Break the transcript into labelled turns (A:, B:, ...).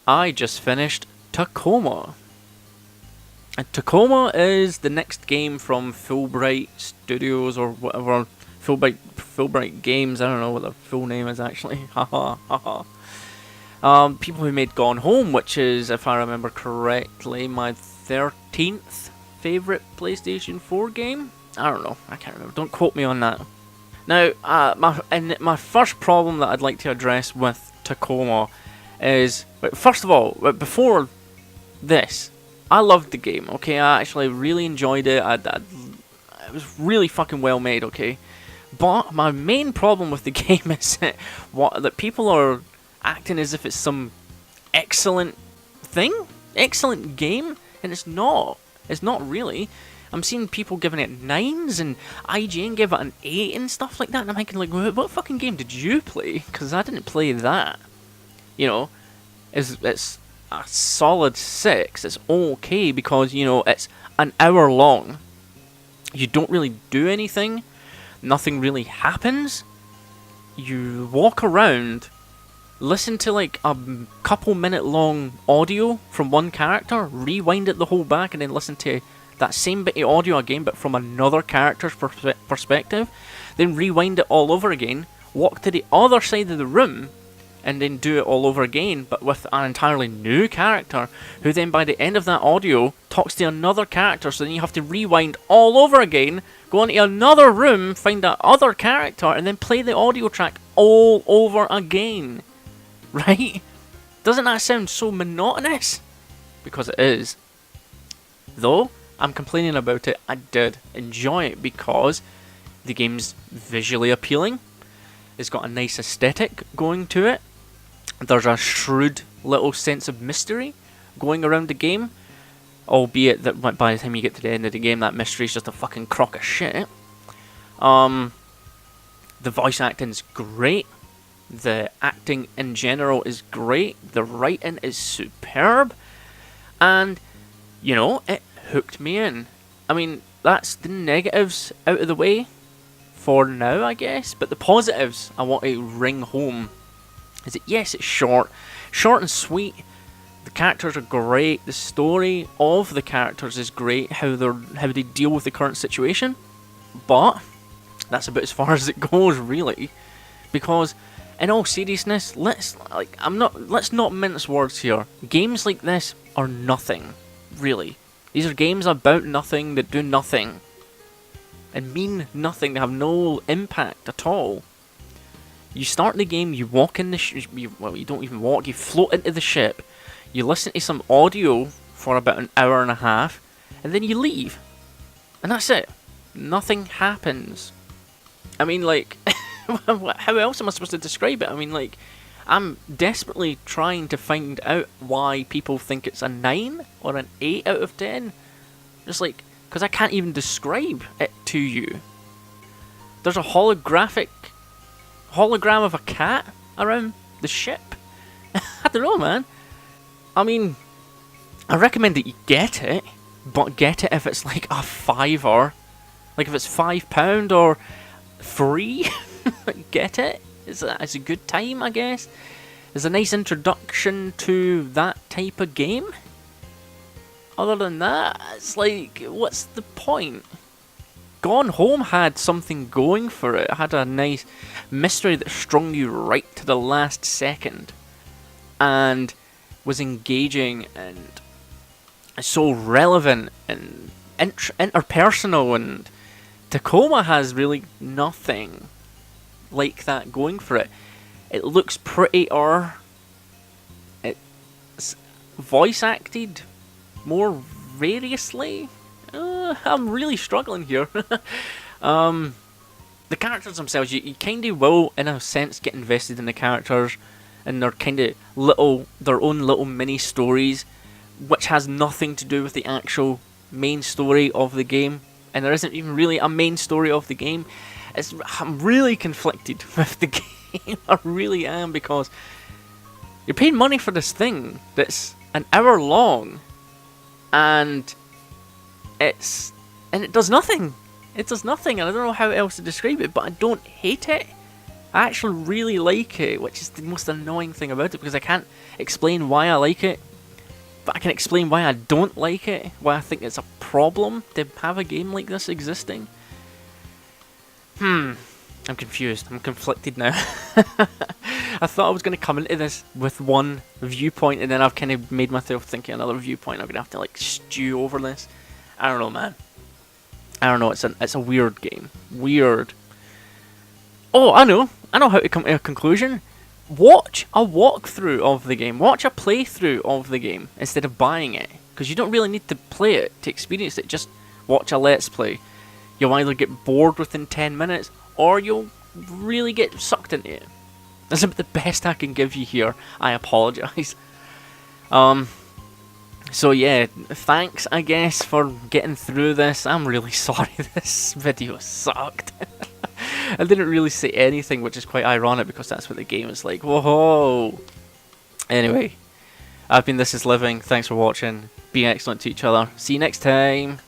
A: I just finished Tacoma. And Tacoma is the next game from Fulbright Studios or whatever. Fulbright Games, I don't know what the full name is actually. Haha, haha. People who made Gone Home, which is, if I remember correctly, my 13th favourite PlayStation 4 game. I don't know, I can't remember, don't quote me on that. Now, my first problem that I'd like to address with Tacoma is, first of all, before this, I loved the game, okay? I actually really enjoyed it. It was really fucking well made, okay? But my main problem with the game is that people are acting as if it's some excellent thing, excellent game, and it's not. It's not really. I'm seeing people giving it 9s and IGN give it an 8 and stuff like that, and I'm thinking, like, what fucking game did you play? Because I didn't play that. You know, it's a solid 6. It's okay because, you know, it's an hour long. You don't really do anything. Nothing really happens. You walk around, listen to like a couple minute long audio from one character, rewind it the whole back, and then listen to that same bit of audio again, but from another character's perspective. Then rewind it all over again, walk to the other side of the room, and then do it all over again, but with an entirely new character, who then by the end of that audio talks to another character, so then you have to rewind all over again, go into another room, find that other character, and then play the audio track all over again. Right? Doesn't that sound so monotonous? Because it is. Though, I'm complaining about it, I did enjoy it because the game's visually appealing. It's got a nice aesthetic going to it. There's a shrewd little sense of mystery going around the game, albeit that by the time you get to the end of the game, that mystery is just a fucking crock of shit. The voice acting's great. The acting in general is great. The writing is superb. And, you know, it hooked me in. I mean, that's the negatives out of the way for now, I guess. But the positives I want to ring home is that, yes, it's short and sweet. The characters are great. The story of the characters is great. How they deal with the current situation. But that's about as far as it goes, really, because in all seriousness, let's not mince words here. Games like this are nothing, really. These are games about nothing that do nothing and mean nothing. They have no impact at all. You start the game, you walk in the you don't even walk, you float into the ship, you listen to some audio for about an hour and a half, and then you leave. And that's it. Nothing happens. I mean, like, how else am I supposed to describe it? I mean, like, I'm desperately trying to find out why people think it's a 9 or an 8 out of 10. Just like, because I can't even describe it to you. There's a hologram of a cat around the ship. I don't know, man. I mean, I recommend that you get it, but get it if it's like a £5. Like if it's £5 or free, get it. It's a good time, I guess. It's a nice introduction to that type of game. Other than that, it's like, what's the point? Gone Home had something going for it. It had a nice mystery that strung you right to the last second, and was engaging and so relevant and interpersonal, and Tacoma has really nothing like that going for it. It looks prettier. It's voice acted more variously. I'm really struggling here. The characters themselves, you kind of will, in a sense, get invested in the characters, and they're kind of their own little mini stories, which has nothing to do with the actual main story of the game, and there isn't even really a main story of the game. I'm really conflicted with the game. I really am, because you're paying money for this thing that's an hour long, and it does nothing. It does nothing, and I don't know how else to describe it, but I don't hate it. I actually really like it, which is the most annoying thing about it, because I can't explain why I like it, but I can explain why I don't like it, why I think it's a problem to have a game like this existing. I'm confused. I'm conflicted now. I thought I was going to come into this with one viewpoint, and then I've kind of made myself think of another viewpoint. I'm going to have to like stew over this. I don't know, man. I don't know. It's a weird game. Weird. Oh, I know how to come to a conclusion. Watch a walkthrough of the game. Watch a playthrough of the game instead of buying it, because you don't really need to play it to experience it. Just watch a let's play. You'll either get bored within 10 minutes, or you'll really get sucked into it. That's about the best I can give you here. I apologise. So yeah, thanks I guess for getting through this. I'm really sorry this video sucked. I didn't really say anything, which is quite ironic because that's what the game is like. Whoa! Anyway, I've been This Is Living. Thanks for watching. Be excellent to each other. See you next time.